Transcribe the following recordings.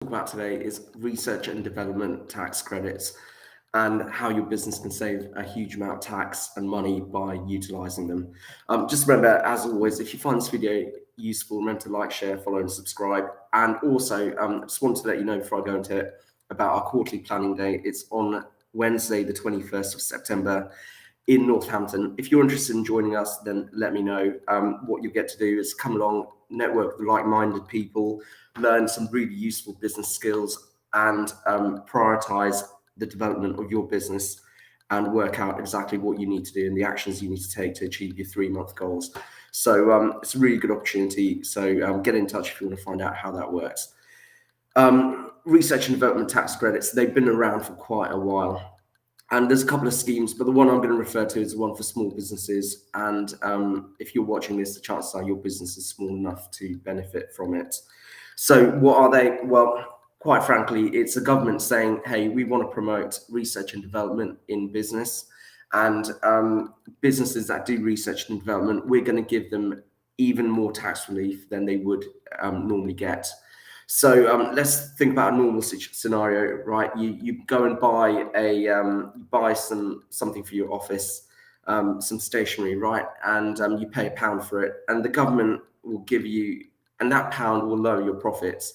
About today is research and development tax credits and how your business can save a huge amount of tax and money by utilizing them. Just remember, as always, if you find this video useful, remember to like, share, follow, and subscribe. And also, just want to let you know before I go into it about our quarterly planning day. It's on Wednesday, the 21st of September in Northampton. If you're interested in joining us, then let me know. What you get to do is come along, network with like-minded people, learn some really useful business skills, and prioritize the development of your business and work out exactly what you need to do and the actions you need to take to achieve your 3-month goals. So it's a really good opportunity. So get in touch if you want to find out how that works. Research and development tax credits, they've been around for quite a while. And there's a couple of schemes, but the one I'm going to refer to is the one for small businesses. And if you're watching this, the chances are your business is small enough to benefit from it. So what are they? Well, quite frankly, it's a government saying, hey, we want to promote research and development in business. And businesses that do research and development, we're going to give them even more tax relief than they would normally get. So let's think about a normal scenario, right? You go and buy something for your office, some stationery, right? And you pay £1 for it, and the government will give you, and that pound will lower your profits.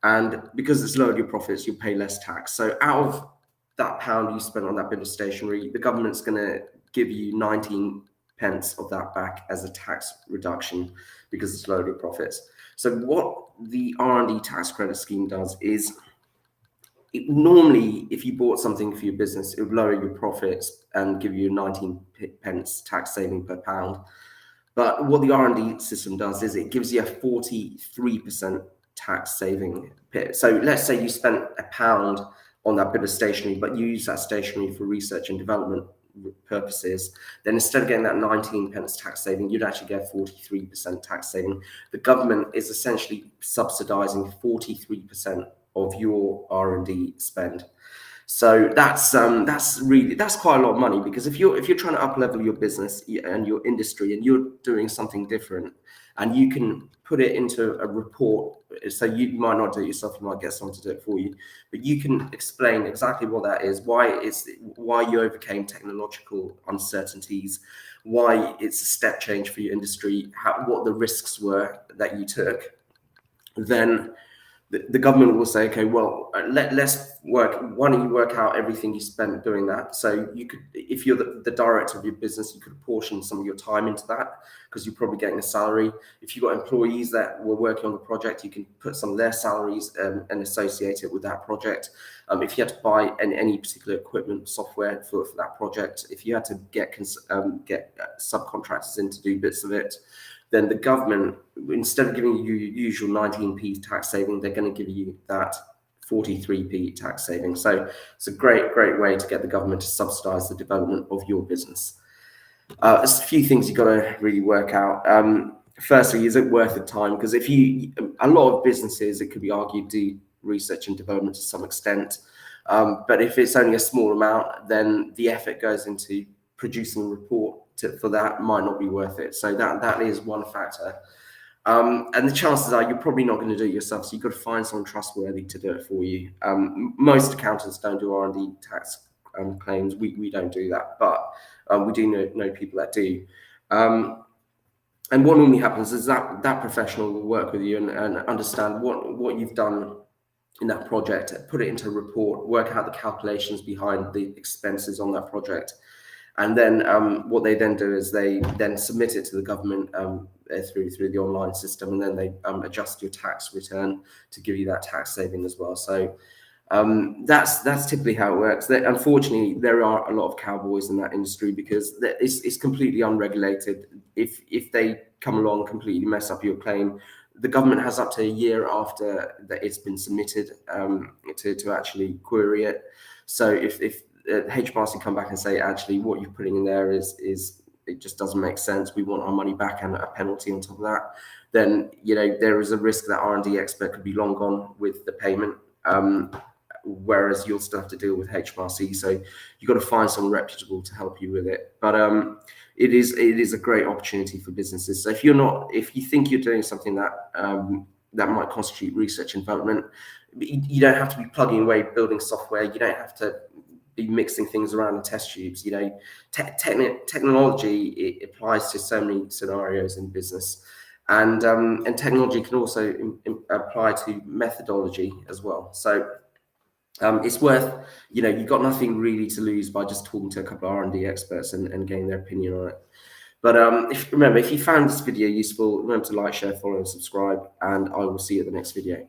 And because it's lowered your profits, you'll pay less tax. So out of that pound you spent on that bit of stationery, the government's going to give you 19 pence of that back as a tax reduction because it's lowered your profits. So what the R&D tax credit scheme does is, normally if you bought something for your business, it would lower your profits and give you 19 pence tax saving per pound. But what the R&D system does is it gives you a 43% tax saving. So let's say you spent £1 on that bit of stationery, but you use that stationery for research and development purposes, then instead of getting that 19 pence tax saving, you'd actually get 43% tax saving. The government is essentially subsidizing 43% of your R&D spend. So that's quite a lot of money, because if you're trying to up level your business and your industry and you're doing something different, and you can put it into a report, so you might not do it yourself, you might get someone to do it for you, but you can explain exactly what that is, why you overcame technological uncertainties, why it's a step change for your industry, what the risks were that you took. Then the government will say, okay, well, let's work. Why don't you work out everything you spent doing that? So you could, if you're the director of your business, you could apportion some of your time into that, because you're probably getting a salary. If you've got employees that were working on the project, you can put some of their salaries and associate it with that project. If you had to buy any particular equipment, software for that project, if you had to get subcontractors in to do bits of it, then the government, instead of giving you your usual 19p tax saving, they're going to give you that 43p tax saving. So it's a great way to get the government to subsidise the development of your business. There's a few things you've got to really work out. Firstly, is it worth the time? Because a lot of businesses, it could be argued, do research and development to some extent. But if it's only a small amount, then the effort goes into producing a report for that might not be worth it. So that is one factor. And the chances are you're probably not going to do it yourself. So you've got to find someone trustworthy to do it for you. Most accountants don't do R&D tax claims. We don't do that, but we do know people that do. And what normally happens is that professional will work with you and understand what you've done in that project, put it into a report, work out the calculations behind the expenses on that project. And then what they then do is they then submit it to the government through the online system, and then they adjust your tax return to give you that tax saving as well. So that's typically how it works. Unfortunately, there are a lot of cowboys in that industry because it's completely unregulated. If they come along, completely mess up your claim, the government has up to a year after that it's been submitted to actually query it. So if HMRC come back and say, actually, what you're putting in there is it just doesn't make sense, we want our money back and a penalty on top of that, then there is a risk that R&D expert could be long gone with the payment, whereas you'll still have to deal with HMRC. So you've got to find someone reputable to help you with it. But it is a great opportunity for businesses. So if you think you're doing something that might constitute research and development, You don't have to be plugging away building software. You don't have to be mixing things around in test tubes. You know, technology, it applies to so many scenarios in business, and technology can also apply to methodology as well. So it's worth, you know, you've got nothing really to lose by just talking to a couple of R&D experts and getting their opinion on it. But if you found this video useful, remember to like, share, follow, and subscribe, and I will see you at the next video.